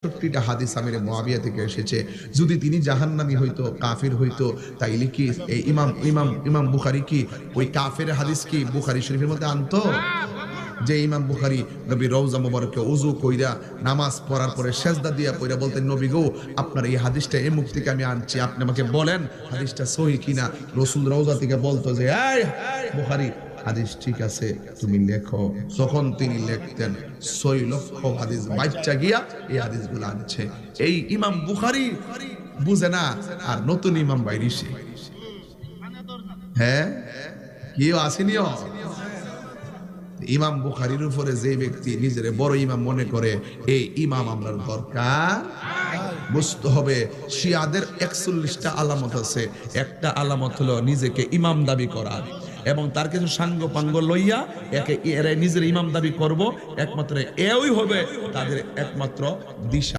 ৬৬টা হাদিস আমিরে মুয়াবিয়া থেকে এসেছে। যদি তিনি জাহান্নামী হইতো, কাফির হইতো, তাইলে কি এই ইমাম বুখারী কি ওই কাফের হাদিস কি বুখারী শরীফের মধ্যে আনতো? যে ইমাম বুখারী নবী রওজা মুবারকে ওযু কইরা নামাজ পড়ার পরে সেজদা দিয়া পইরা বলতেন, নবী গো আপনার এই হাদিসটা এই মুখ থেকে আমি আনছি, আপনি আমাকে বলেন হাদিসটা সহিহ কিনা। রাসূল রওজা থেকে বলতো যে এই বুখারী হাদিস ঠিক আছে তুমি লেখো। তখন তিনি লিখতেন ৬ লক্ষ হাদিস বাচ্চা গিয়া এই হাদিসগুলো আনছে। এই ইমাম বুখারী বুঝে না, আর নতুন ইমাম বাইরিছে। হ্যাঁ, কেউ আসেনিও। ইমাম বুখারীর উপরে যে ব্যক্তি নিজের বড় ইমাম মনে করে, এই ইমাম আমরার দরকার। বুঝতে হবে শিয়াদের ৪১টা আলামত আছে। একটা আলামত হলো নিজেকে ইমাম দাবি করা, এবং তার কিছু সাঙ্গ পাঙ্গ লইয়া একে এরা নিজের ইমাম দাবি করব, একমাত্র এওই হবে তাদের একমাত্র দিশা।